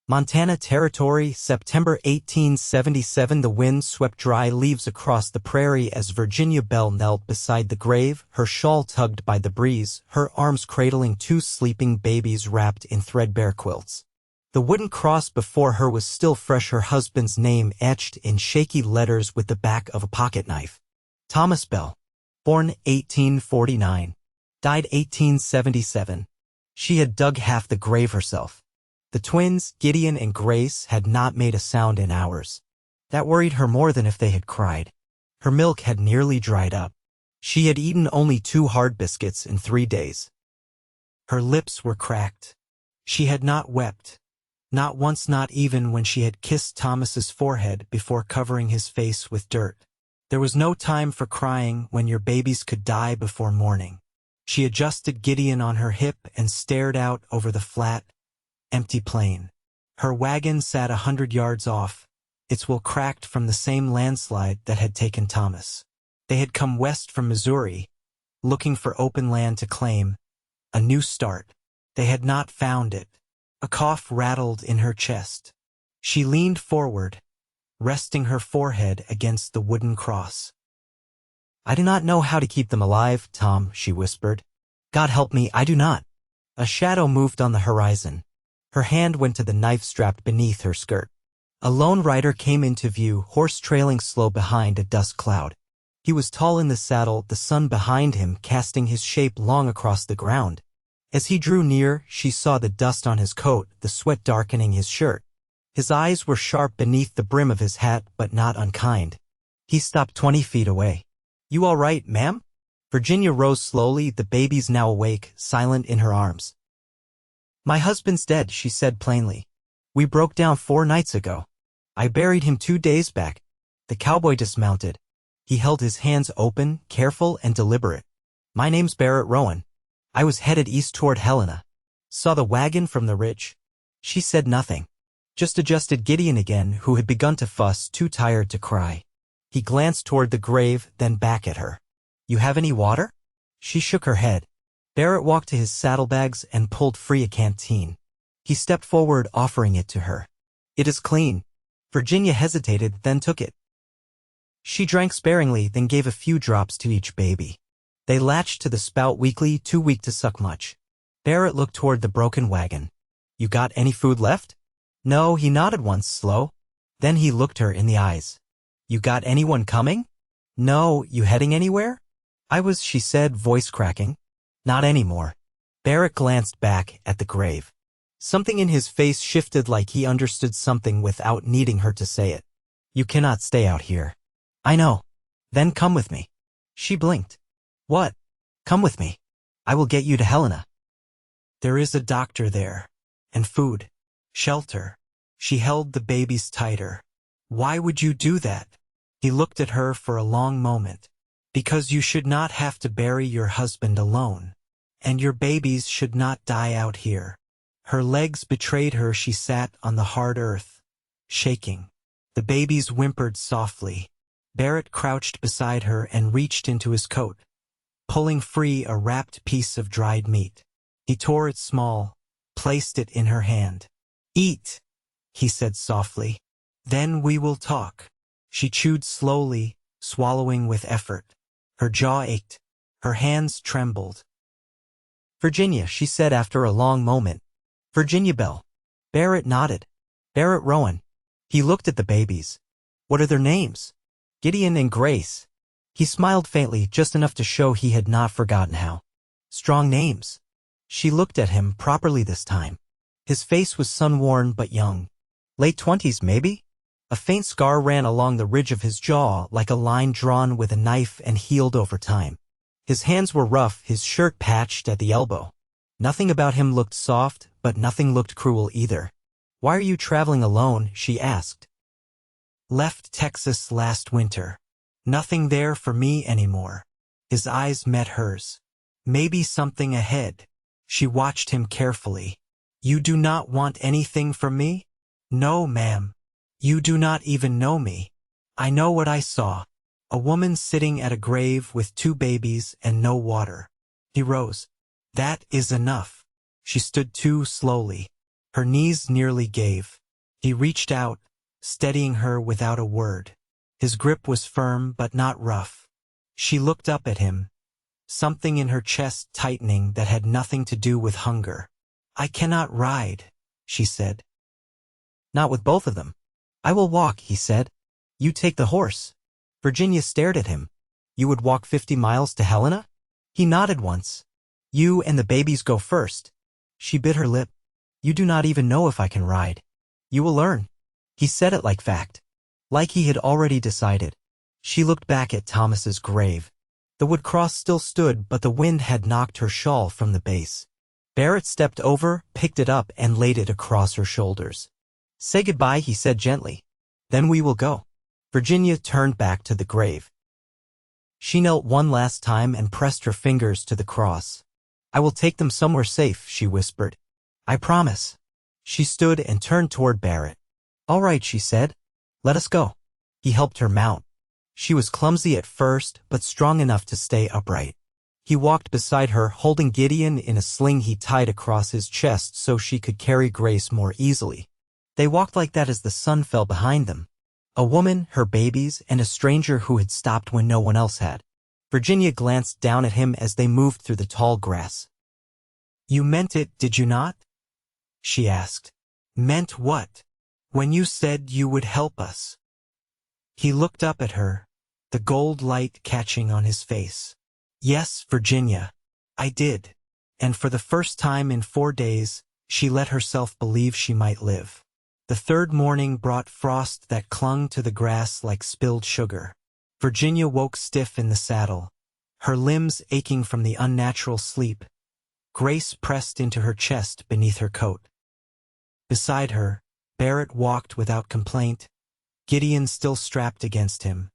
Montana Territory, September 1877. The wind swept dry leaves across the prairie as Virginia Belle knelt beside the grave, her shawl tugged by the breeze, her arms cradling two sleeping babies wrapped in threadbare quilts. The wooden cross before her was still fresh, her husband's name etched in shaky letters with the back of a pocketknife. Thomas Bell. Born 1849. Died 1877. She had dug half the grave herself. The twins, Gideon and Grace, had not made a sound in hours. That worried her more than if they had cried. Her milk had nearly dried up. She had eaten only 2 hard biscuits in 3 days. Her lips were cracked. She had not wept. Not once, not even when she had kissed Thomas's forehead before covering his face with dirt. There was no time for crying when your babies could die before morning. She adjusted Gideon on her hip and stared out over the flat, empty plain. Her wagon sat 100 yards off, its wheel cracked from the same landslide that had taken Thomas. They had come west from Missouri, looking for open land to claim, a new start. They had not found it. A cough rattled in her chest. She leaned forward, resting her forehead against the wooden cross. "I do not know how to keep them alive, Tom," she whispered. "God help me, I do not." A shadow moved on the horizon. Her hand went to the knife strapped beneath her skirt. A lone rider came into view, horse trailing slow behind a dust cloud. He was tall in the saddle, the sun behind him casting his shape long across the ground. As he drew near, she saw the dust on his coat, the sweat darkening his shirt. His eyes were sharp beneath the brim of his hat, but not unkind. He stopped 20 feet away. "You all right, ma'am?" Virginia rose slowly, the babies now awake, silent in her arms. "My husband's dead," she said plainly. "We broke down 4 nights ago. I buried him 2 days back." The cowboy dismounted. He held his hands open, careful and deliberate. "My name's Barrett Rowan. I was headed east toward Helena. Saw the wagon from the ridge." She said nothing. Just adjusted Gideon again, who had begun to fuss, too tired to cry. He glanced toward the grave, then back at her. "You have any water?" She shook her head. Barrett walked to his saddlebags and pulled free a canteen. He stepped forward, offering it to her. "It is clean." Virginia hesitated, then took it. She drank sparingly, then gave a few drops to each baby. They latched to the spout weakly, too weak to suck much. Barrett looked toward the broken wagon. "You got any food left?" "No," he nodded once, slow. Then he looked her in the eyes. "You got anyone coming?" "No." "You heading anywhere?" "I was," she said, voice cracking. "Not anymore." Barrett glanced back at the grave. Something in his face shifted, like he understood something without needing her to say it. "You cannot stay out here." "I know." "Then come with me." She blinked. "What?" "Come with me. I will get you to Helena. There is a doctor there. And food. Shelter." She held the babies tighter. "Why would you do that?" He looked at her for a long moment. "Because you should not have to bury your husband alone. And your babies should not die out here." Her legs betrayed her. She sat on the hard earth, shaking. The babies whimpered softly. Barrett crouched beside her and reached into his coat, pulling free a wrapped piece of dried meat. He tore it small, placed it in her hand. "Eat," he said softly. "Then we will talk." She chewed slowly, swallowing with effort. Her jaw ached. Her hands trembled. "Virginia," she said after a long moment. "Virginia Belle." Barrett nodded. "Barrett Rowan." He looked at the babies. "What are their names?" "Gideon and Grace." He smiled faintly, just enough to show he had not forgotten how. "Strong names." She looked at him properly this time. His face was sun-worn but young. Late 20s, maybe? A faint scar ran along the ridge of his jaw, like a line drawn with a knife and healed over time. His hands were rough, his shirt patched at the elbow. Nothing about him looked soft, but nothing looked cruel either. "Why are you traveling alone?" she asked. "Left Texas last winter. Nothing there for me anymore." His eyes met hers. "Maybe something ahead." She watched him carefully. "You do not want anything from me?" "No, ma'am. You do not even know me." "I know what I saw. A woman sitting at a grave with 2 babies and no water." He rose. "That is enough." She stood too slowly. Her knees nearly gave. He reached out, steadying her without a word. His grip was firm but not rough. She looked up at him, something in her chest tightening that had nothing to do with hunger. "I cannot ride," she said. "Not with both of them." "I will walk," he said. "You take the horse." Virginia stared at him. "You would walk 50 miles to Helena?" He nodded once. "You and the babies go first." She bit her lip. "You do not even know if I can ride." "You will learn." He said it like fact, like he had already decided. She looked back at Thomas's grave. The wood cross still stood, but the wind had knocked her shawl from the base. Barrett stepped over, picked it up, and laid it across her shoulders. "Say goodbye," he said gently. "Then we will go." Virginia turned back to the grave. She knelt one last time and pressed her fingers to the cross. "I will take them somewhere safe," she whispered. "I promise." She stood and turned toward Barrett. "All right," she said. "Let us go." He helped her mount. She was clumsy at first, but strong enough to stay upright. He walked beside her, holding Gideon in a sling he tied across his chest so she could carry Grace more easily. They walked like that as the sun fell behind them. A woman, her babies, and a stranger who had stopped when no one else had. Virginia glanced down at him as they moved through the tall grass. "You meant it, did you not?" she asked. "Meant what?" "When you said you would help us." He looked up at her, the gold light catching on his face. "Yes, Virginia, I did." And for the first time in 4 days, she let herself believe she might live. The third morning brought frost that clung to the grass like spilled sugar. Virginia woke stiff in the saddle, her limbs aching from the unnatural sleep. Grace pressed into her chest beneath her coat. Beside her, Barrett walked without complaint, Gideon still strapped against him,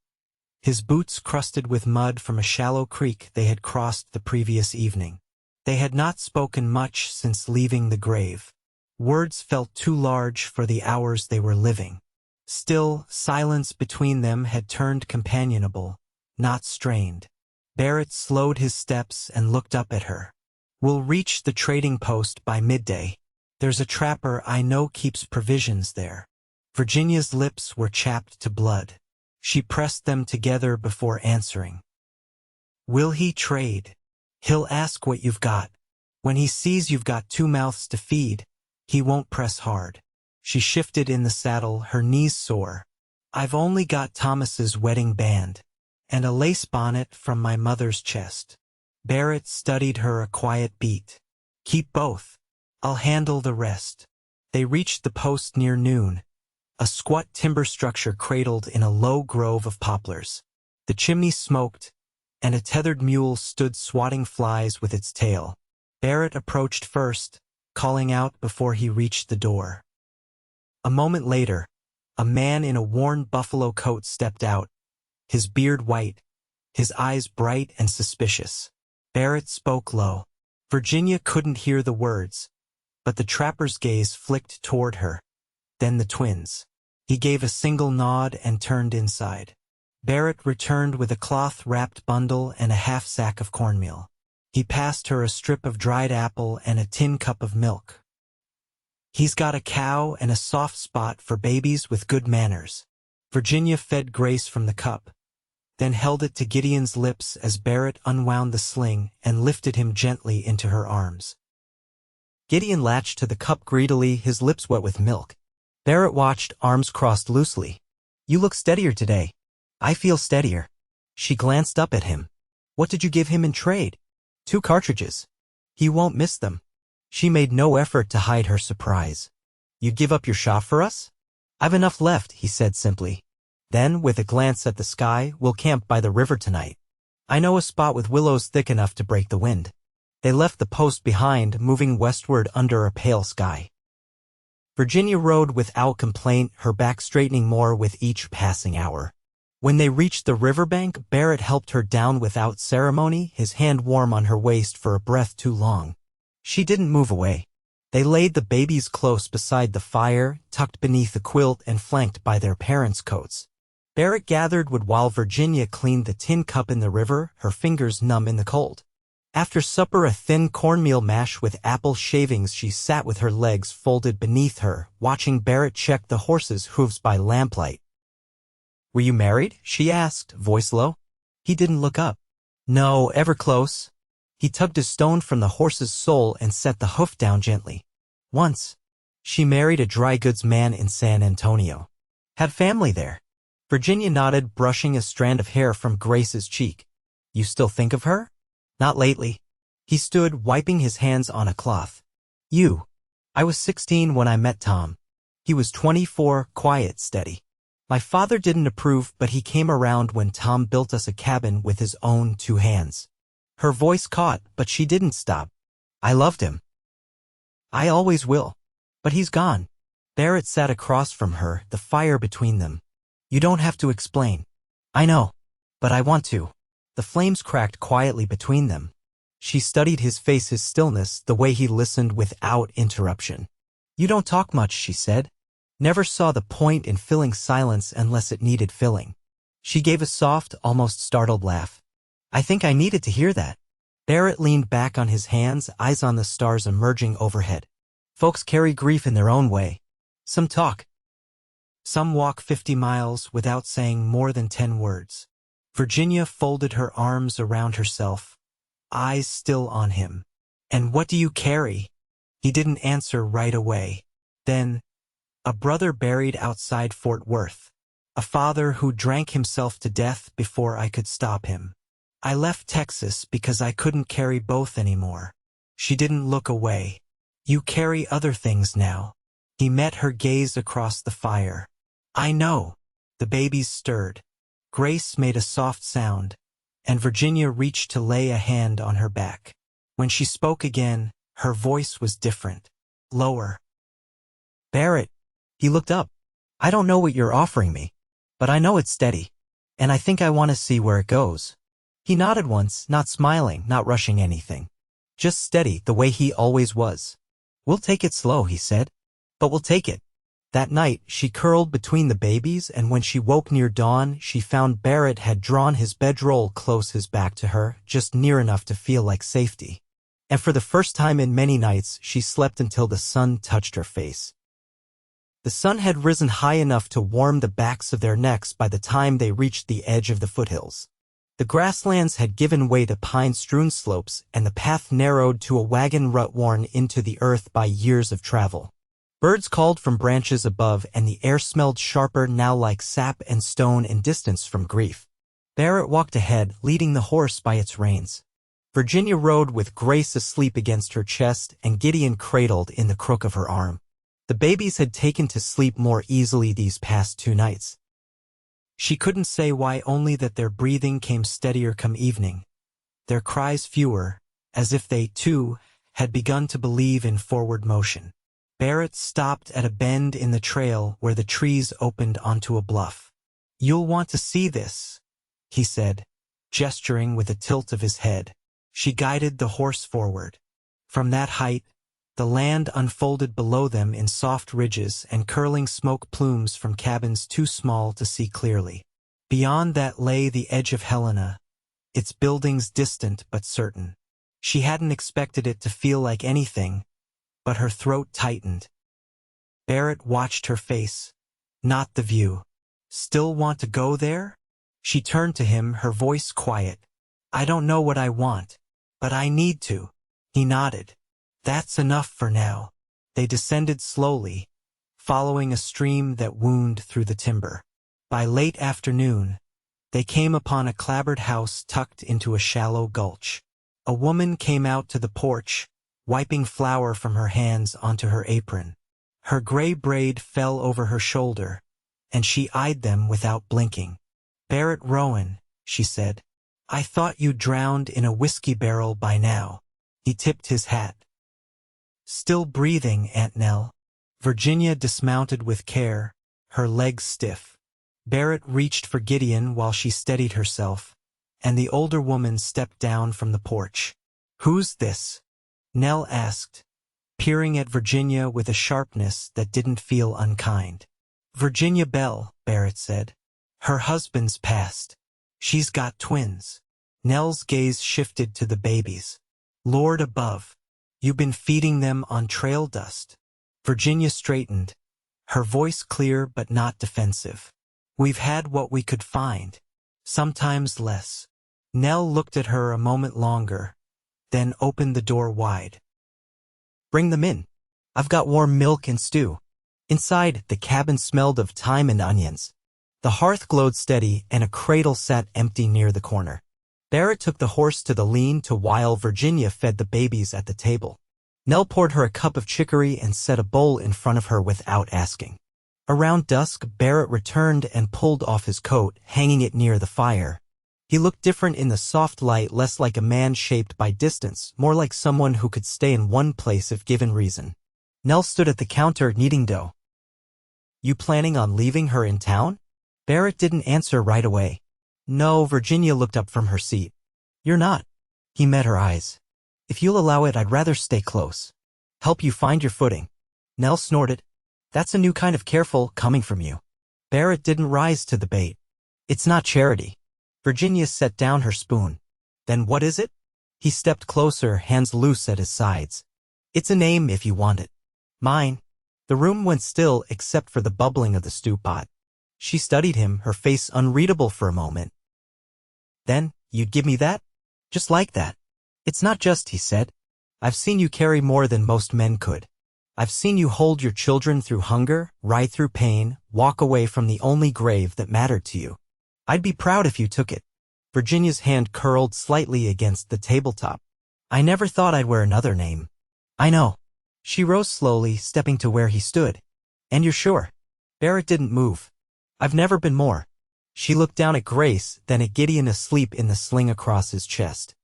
his boots crusted with mud from a shallow creek they had crossed the previous evening. They had not spoken much since leaving the grave. Words felt too large for the hours they were living. Still, silence between them had turned companionable, not strained. Barrett slowed his steps and looked up at her. "We'll reach the trading post by midday. There's a trapper I know keeps provisions there." Virginia's lips were chapped to blood. She pressed them together before answering. "Will he trade?" "He'll ask what you've got. When he sees you've got 2 mouths to feed, he won't press hard." She shifted in the saddle, her knees sore. "I've only got Thomas's wedding band, and a lace bonnet from my mother's chest." Barrett studied her a quiet beat. "Keep both. I'll handle the rest." They reached the post near noon, a squat timber structure cradled in a low grove of poplars. The chimney smoked, and a tethered mule stood swatting flies with its tail. Barrett approached first, calling out before he reached the door. A moment later, a man in a worn buffalo coat stepped out, his beard white, his eyes bright and suspicious. Barrett spoke low. Virginia couldn't hear the words, but the trapper's gaze flicked toward her, then the twins. He gave a single nod and turned inside. Barrett returned with a cloth-wrapped bundle and a half-sack of cornmeal. He passed her a strip of dried apple and a tin cup of milk. "He's got a cow and a soft spot for babies with good manners." Virginia fed Grace from the cup, then held it to Gideon's lips as Barrett unwound the sling and lifted him gently into her arms. Gideon latched to the cup greedily, his lips wet with milk. Barrett watched, arms crossed loosely. "You look steadier today." "I feel steadier." She glanced up at him. "What did you give him in trade?" 2 cartridges. He won't miss them." She made no effort to hide her surprise. "You'd give up your shot for us?" "I've enough left," he said simply. Then, with a glance at the sky, "We'll camp by the river tonight. I know a spot with willows thick enough to break the wind." They left the post behind, moving westward under a pale sky. Virginia rode without complaint, her back straightening more with each passing hour. When they reached the riverbank, Barrett helped her down without ceremony, his hand warm on her waist for a breath too long. She didn't move away. They laid the babies close beside the fire, tucked beneath the quilt and flanked by their parents' coats. Barrett gathered wood while Virginia cleaned the tin cup in the river, her fingers numb in the cold. After supper, a thin cornmeal mash with apple shavings, she sat with her legs folded beneath her, watching Barrett check the horse's hooves by lamplight. "Were you married?" she asked, voice low. He didn't look up. "No, ever close." He tugged a stone from the horse's sole and set the hoof down gently. "Once. She married a dry goods man in San Antonio. Had family there." Virginia nodded, brushing a strand of hair from Grace's cheek. "You still think of her?" "Not lately." He stood, wiping his hands on a cloth. "You." "I was 16 when I met Tom. He was 24, quiet, steady. My father didn't approve, but he came around when Tom built us a cabin with his own 2 hands. Her voice caught, but she didn't stop. "I loved him. I always will. But he's gone." Barrett sat across from her, the fire between them. "You don't have to explain." "I know. But I want to." The flames cracked quietly between them. She studied his face, his stillness, the way he listened without interruption. "You don't talk much," she said. Never saw the point in filling silence unless it needed filling. She gave a soft, almost startled laugh. "I think I needed to hear that." Barrett leaned back on his hands, eyes on the stars emerging overhead. "Folks carry grief in their own way. Some talk. Some walk 50 miles without saying more than 10 words. Virginia folded her arms around herself, eyes still on him. "And what do you carry?" He didn't answer right away. Then, "A brother buried outside Fort Worth. A father who drank himself to death before I could stop him. I left Texas because I couldn't carry both anymore." She didn't look away. "You carry other things now." He met her gaze across the fire. "I know." The babies stirred. Grace made a soft sound, and Virginia reached to lay a hand on her back. When she spoke again, her voice was different, lower. "Barrett." He looked up. "I don't know what you're offering me, but I know it's steady, and I think I want to see where it goes." He nodded once, not smiling, not rushing anything. Just steady, the way he always was. "We'll take it slow," he said. "But we'll take it." That night, she curled between the babies, and when she woke near dawn, she found Barrett had drawn his bedroll close his back to her, just near enough to feel like safety. And for the first time in many nights, she slept until the sun touched her face. The sun had risen high enough to warm the backs of their necks by the time they reached the edge of the foothills. The grasslands had given way to pine-strewn slopes, and the path narrowed to a wagon rut worn into the earth by years of travel. Birds called from branches above, and the air smelled sharper now, like sap and stone and distance from grief. Barrett walked ahead, leading the horse by its reins. Virginia rode with Grace asleep against her chest and Gideon cradled in the crook of her arm. The babies had taken to sleep more easily these past 2 nights. She couldn't say why, only that their breathing came steadier come evening, their cries fewer, as if they, too, had begun to believe in forward motion. Barrett stopped at a bend in the trail where the trees opened onto a bluff. "You'll want to see this," he said, gesturing with a tilt of his head. She guided the horse forward. From that height, the land unfolded below them in soft ridges and curling smoke plumes from cabins too small to see clearly. Beyond that lay the edge of Helena, its buildings distant but certain. She hadn't expected it to feel like anything, but her throat tightened. Barrett watched her face, not the view. "Still want to go there?" She turned to him, her voice quiet. "I don't know what I want, but I need to." He nodded. "That's enough for now." They descended slowly, following a stream that wound through the timber. By late afternoon, they came upon a clapboard house tucked into a shallow gulch. A woman came out to the porch, wiping flour from her hands onto her apron. Her gray braid fell over her shoulder, and she eyed them without blinking. "Barrett Rowan," she said. "I thought you drowned in a whiskey barrel by now." He tipped his hat. "Still breathing, Aunt Nell." Virginia dismounted with care, her legs stiff. Barrett reached for Gideon while she steadied herself, and the older woman stepped down from the porch. "Who's this?" Nell asked, peering at Virginia with a sharpness that didn't feel unkind. "Virginia Bell," Barrett said. "Her husband's passed. She's got twins." Nell's gaze shifted to the babies. Lord above, you've been feeding them on trail dust. Virginia straightened, her voice clear but not defensive. We've had what we could find, sometimes less. Nell looked at her a moment longer, then opened the door wide. Bring them in. I've got warm milk and stew. Inside, the cabin smelled of thyme and onions. The hearth glowed steady, and a cradle sat empty near the corner. Barrett took the horse to the lean-to while Virginia fed the babies at the table. Nell poured her a cup of chicory and set a bowl in front of her without asking. Around dusk, Barrett returned and pulled off his coat, hanging it near the fire. He looked different in the soft light, less like a man shaped by distance, more like someone who could stay in one place if given reason. Nell stood at the counter kneading dough. You planning on leaving her in town? Barrett didn't answer right away. No, Virginia looked up from her seat. You're not. He met her eyes. If you'll allow it, I'd rather stay close. Help you find your footing. Nell snorted. That's a new kind of careful coming from you. Barrett didn't rise to the bait. It's not charity. Virginia set down her spoon. Then what is it? He stepped closer, hands loose at his sides. It's a name if you want it. Mine. The room went still except for the bubbling of the stew pot. She studied him, her face unreadable for a moment. Then, you'd give me that? Just like that. It's not just, he said. I've seen you carry more than most men could. I've seen you hold your children through hunger, ride through pain, walk away from the only grave that mattered to you. I'd be proud if you took it. Virginia's hand curled slightly against the tabletop. I never thought I'd wear another name. I know. She rose slowly, stepping to where he stood. And you're sure? Barrett didn't move. I've never been more. She looked down at Grace, then at Gideon asleep in the sling across his chest.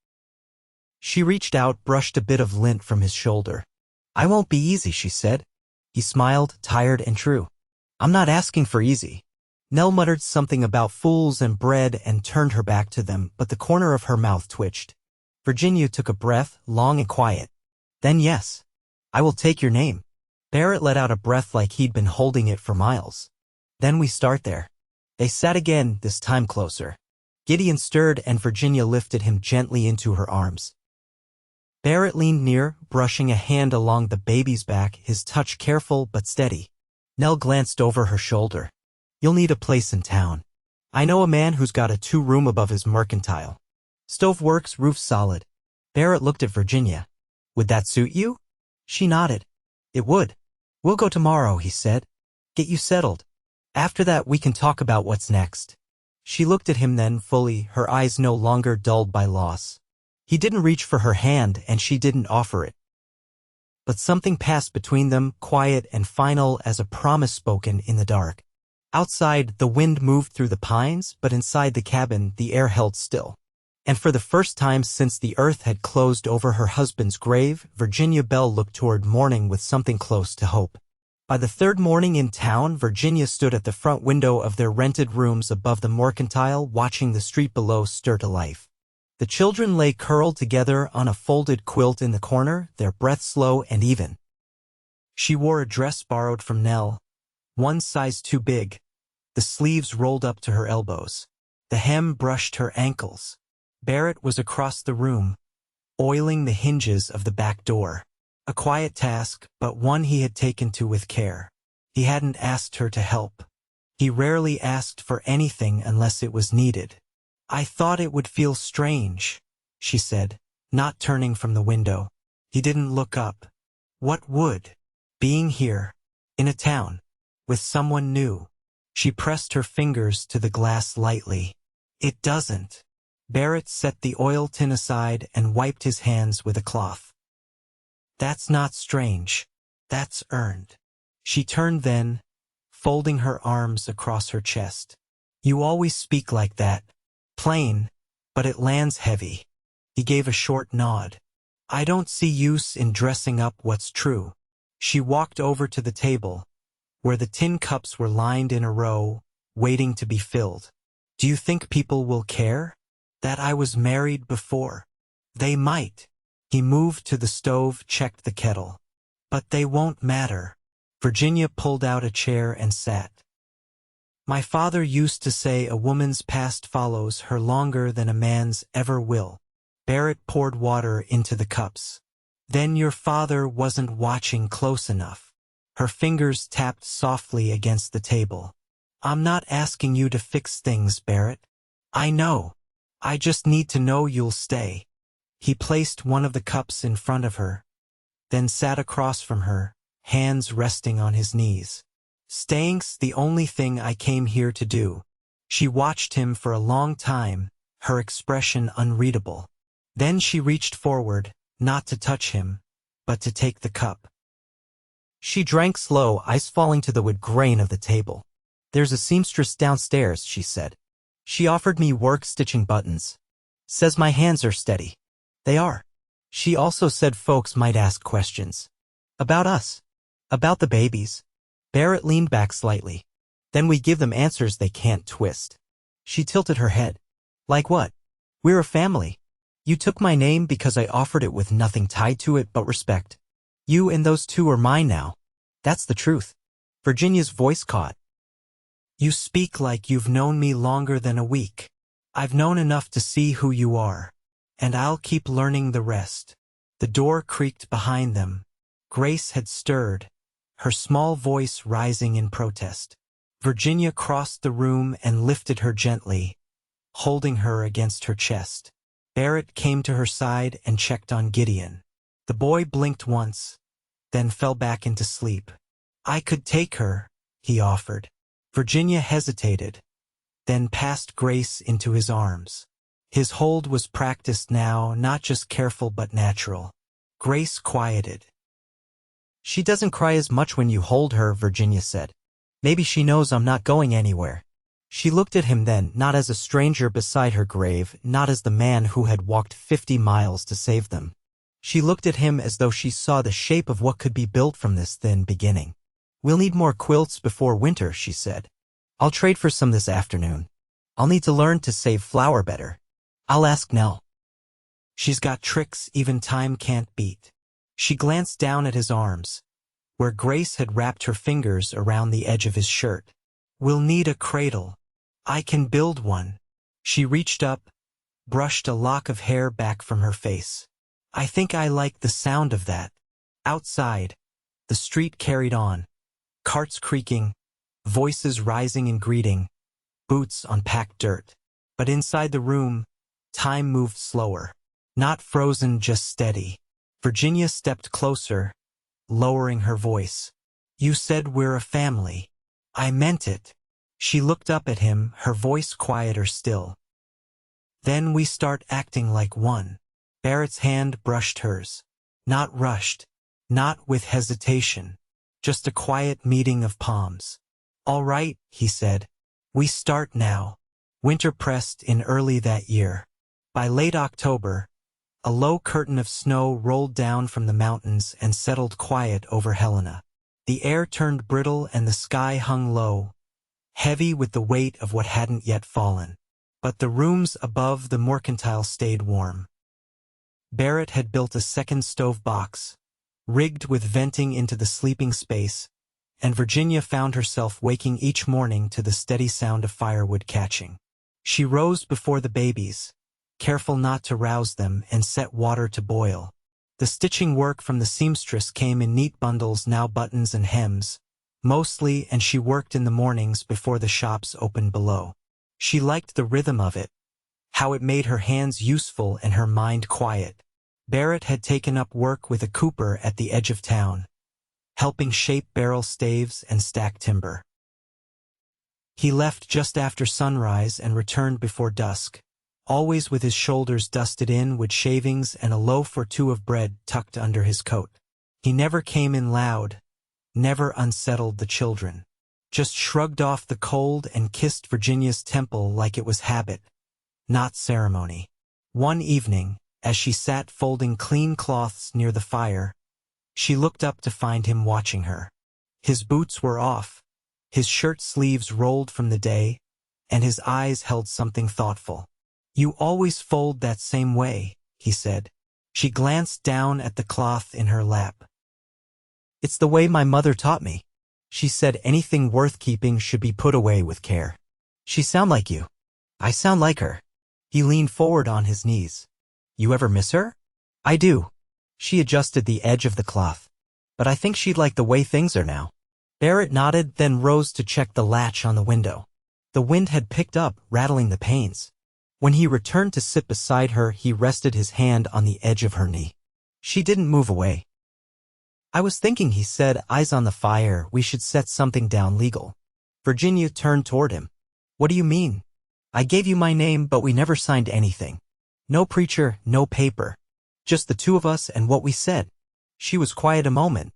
She reached out, brushed a bit of lint from his shoulder. I won't be easy, she said. He smiled, tired and true. I'm not asking for easy. Nell muttered something about fools and bread and turned her back to them, but the corner of her mouth twitched. Virginia took a breath, long and quiet. Then yes. I will take your name. Barrett let out a breath like he'd been holding it for miles. Then we start there. They sat again, this time closer. Gideon stirred and Virginia lifted him gently into her arms. Barrett leaned near, brushing a hand along the baby's back, his touch careful but steady. Nell glanced over her shoulder. You'll need a place in town. I know a man who's got a 2-room above his mercantile. Stove works, roof solid. Barrett looked at Virginia. Would that suit you? She nodded. It would. We'll go tomorrow, he said. Get you settled. After that, we can talk about what's next. She looked at him then fully, her eyes no longer dulled by loss. He didn't reach for her hand, and she didn't offer it. But something passed between them, quiet and final as a promise spoken in the dark. Outside, the wind moved through the pines, but inside the cabin, the air held still. And for the first time since the earth had closed over her husband's grave, Virginia Bell looked toward morning with something close to hope. By the third morning in town, Virginia stood at the front window of their rented rooms above the mercantile, watching the street below stir to life. The children lay curled together on a folded quilt in the corner, their breath slow and even. She wore a dress borrowed from Nell, one size too big. The sleeves rolled up to her elbows. The hem brushed her ankles. Barrett was across the room, oiling the hinges of the back door. A quiet task, but one he had taken to with care. He hadn't asked her to help. He rarely asked for anything unless it was needed. I thought it would feel strange, she said, not turning from the window. He didn't look up. What would? Being here, in a town, with someone new. She pressed her fingers to the glass lightly. It doesn't. Barrett set the oil tin aside and wiped his hands with a cloth. That's not strange. That's earned. She turned then, folding her arms across her chest. You always speak like that. Plain, but it lands heavy. He gave a short nod. I don't see use in dressing up what's true. She walked over to the table, where the tin cups were lined in a row, waiting to be filled. Do you think people will care? That I was married before? They might. He moved to the stove, checked the kettle. But they won't matter. Virginia pulled out a chair and sat. My father used to say a woman's past follows her longer than a man's ever will. Barrett poured water into the cups. Then your father wasn't watching close enough. Her fingers tapped softly against the table. I'm not asking you to fix things, Barrett. I know. I just need to know you'll stay. He placed one of the cups in front of her, then sat across from her, hands resting on his knees. Staying's the only thing I came here to do. She watched him for a long time, her expression unreadable. Then she reached forward, not to touch him, but to take the cup. She drank slow, ice falling to the wood grain of the table. There's a seamstress downstairs, she said. She offered me work stitching buttons. Says my hands are steady. They are. She also said folks might ask questions. About us. About the babies. Barrett leaned back slightly. Then we give them answers they can't twist. She tilted her head. Like what? We're a family. You took my name because I offered it with nothing tied to it but respect. You and those two are mine now. That's the truth. Virginia's voice caught. You speak like you've known me longer than a week. I've known enough to see who you are. And I'll keep learning the rest. The door creaked behind them. Grace had stirred, her small voice rising in protest. Virginia crossed the room and lifted her gently, holding her against her chest. Barrett came to her side and checked on Gideon. The boy blinked once, then fell back into sleep. I could take her, he offered. Virginia hesitated, then passed Grace into his arms. His hold was practiced now, not just careful but natural. Grace quieted. She doesn't cry as much when you hold her, Virginia said. Maybe she knows I'm not going anywhere. She looked at him then, not as a stranger beside her grave, not as the man who had walked 50 miles to save them. She looked at him as though she saw the shape of what could be built from this thin beginning. We'll need more quilts before winter, she said. I'll trade for some this afternoon. I'll need to learn to save flour better. I'll ask Nell. She's got tricks even time can't beat. She glanced down at his arms, where Grace had wrapped her fingers around the edge of his shirt. We'll need a cradle. I can build one. She reached up, brushed a lock of hair back from her face. I think I like the sound of that. Outside, the street carried on, carts creaking, voices rising in greeting, boots on packed dirt. But inside the room, time moved slower. Not frozen, just steady. Virginia stepped closer, lowering her voice. You said we're a family. I meant it. She looked up at him, her voice quieter still. Then we start acting like one. Barrett's hand brushed hers. Not rushed, not with hesitation. Just a quiet meeting of palms. All right, he said. We start now. Winter pressed in early that year. By late October, a low curtain of snow rolled down from the mountains and settled quiet over Helena. The air turned brittle and the sky hung low, heavy with the weight of what hadn't yet fallen. But the rooms above the mercantile stayed warm. Barrett had built a second stove box, rigged with venting into the sleeping space, and Virginia found herself waking each morning to the steady sound of firewood catching. She rose before the babies, careful not to rouse them, and set water to boil. The stitching work from the seamstress came in neat bundles, now buttons and hems, mostly, and she worked in the mornings before the shops opened below. She liked the rhythm of it, how it made her hands useful and her mind quiet. Barrett had taken up work with a cooper at the edge of town, helping shape barrel staves and stack timber. He left just after sunrise and returned before dusk, always with his shoulders dusted in with shavings and a loaf or two of bread tucked under his coat. He never came in loud, never unsettled the children, just shrugged off the cold and kissed Virginia's temple like it was habit, not ceremony. One evening, as she sat folding clean cloths near the fire, she looked up to find him watching her. His boots were off, his shirt sleeves rolled from the day, and his eyes held something thoughtful. You always fold that same way, he said. She glanced down at the cloth in her lap. It's the way my mother taught me. She said anything worth keeping should be put away with care. She sound like you. I sound like her. He leaned forward on his knees. You ever miss her? I do. She adjusted the edge of the cloth. But I think she'd like the way things are now. Barrett nodded, then rose to check the latch on the window. The wind had picked up, rattling the panes. When he returned to sit beside her, he rested his hand on the edge of her knee. She didn't move away. I was thinking, he said, eyes on the fire, we should set something down legal. Virginia turned toward him. What do you mean? I gave you my name, but we never signed anything. No preacher, no paper. Just the two of us and what we said. She was quiet a moment.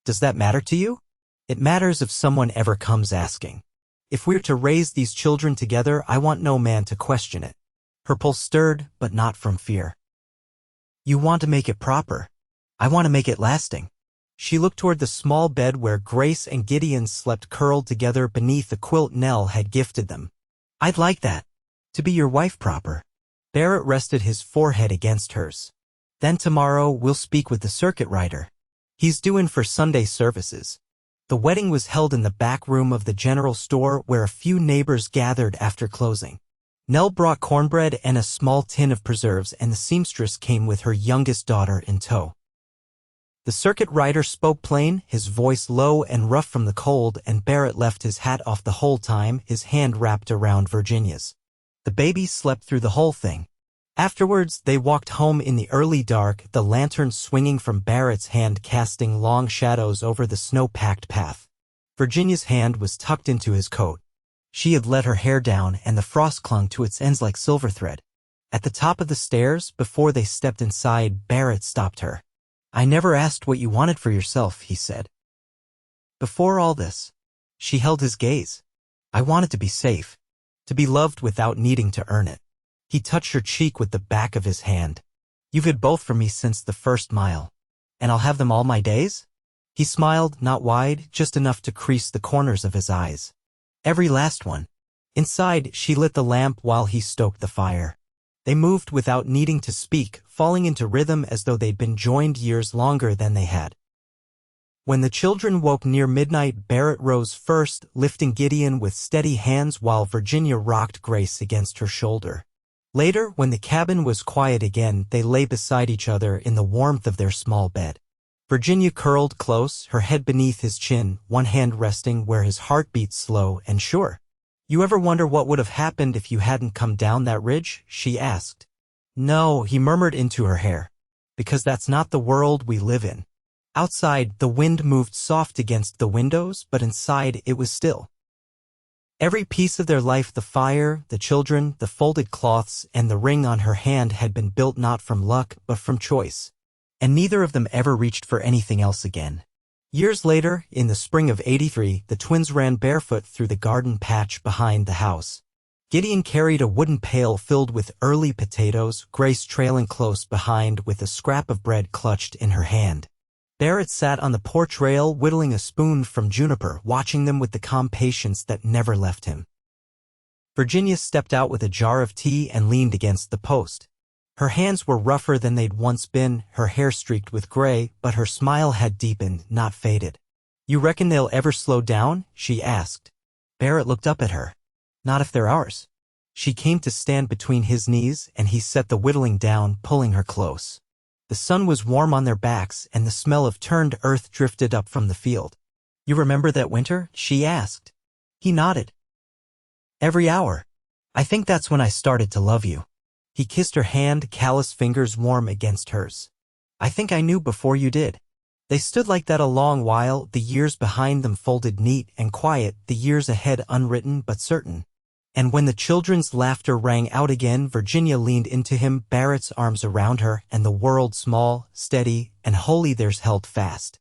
Does that matter to you? It matters if someone ever comes asking. If we're to raise these children together, I want no man to question it. Her pulse stirred, but not from fear. You want to make it proper. I want to make it lasting. She looked toward the small bed where Grace and Gideon slept curled together beneath the quilt Nell had gifted them. I'd like that. To be your wife proper. Barrett rested his forehead against hers. Then tomorrow we'll speak with the circuit rider. He's due in for Sunday services. The wedding was held in the back room of the general store where a few neighbors gathered after closing. Nell brought cornbread and a small tin of preserves, and the seamstress came with her youngest daughter in tow. The circuit rider spoke plain, his voice low and rough from the cold, and Barrett left his hat off the whole time, his hand wrapped around Virginia's. The baby slept through the whole thing. Afterwards, they walked home in the early dark, the lantern swinging from Barrett's hand casting long shadows over the snow-packed path. Virginia's hand was tucked into his coat. She had let her hair down, and the frost clung to its ends like silver thread. At the top of the stairs, before they stepped inside, Barrett stopped her. I never asked what you wanted for yourself, he said. Before all this, she held his gaze. I wanted to be safe, to be loved without needing to earn it. He touched her cheek with the back of his hand. You've had both for me since the first mile. And I'll have them all my days? He smiled, not wide, just enough to crease the corners of his eyes. Every last one. Inside, she lit the lamp while he stoked the fire. They moved without needing to speak, falling into rhythm as though they'd been joined years longer than they had. When the children woke near midnight, Barrett rose first, lifting Gideon with steady hands while Virginia rocked Grace against her shoulder. Later, when the cabin was quiet again, they lay beside each other in the warmth of their small bed. Virginia curled close, her head beneath his chin, one hand resting where his heart beat slow and sure. You ever wonder what would have happened if you hadn't come down that ridge? She asked. No, he murmured into her hair. Because that's not the world we live in. Outside, the wind moved soft against the windows, but inside it was still. Every piece of their life, the fire, the children, the folded cloths, and the ring on her hand had been built not from luck, but from choice. And neither of them ever reached for anything else again. Years later, in the spring of '83, the twins ran barefoot through the garden patch behind the house. Gideon carried a wooden pail filled with early potatoes, Grace trailing close behind with a scrap of bread clutched in her hand. Barrett sat on the porch rail whittling a spoon from juniper, watching them with the calm patience that never left him. Virginia stepped out with a jar of tea and leaned against the post. Her hands were rougher than they'd once been, her hair streaked with gray, but her smile had deepened, not faded. You reckon they'll ever slow down? She asked. Barrett looked up at her. Not if they're ours. She came to stand between his knees, and he set the whittling down, pulling her close. The sun was warm on their backs, and the smell of turned earth drifted up from the field. You remember that winter? She asked. He nodded. Every hour. I think that's when I started to love you. He kissed her hand, callous fingers warm against hers. I think I knew before you did. They stood like that a long while, the years behind them folded neat and quiet, the years ahead unwritten but certain. And when the children's laughter rang out again, Virginia leaned into him, Barrett's arms around her, and the world small, steady, and holy theirs held fast.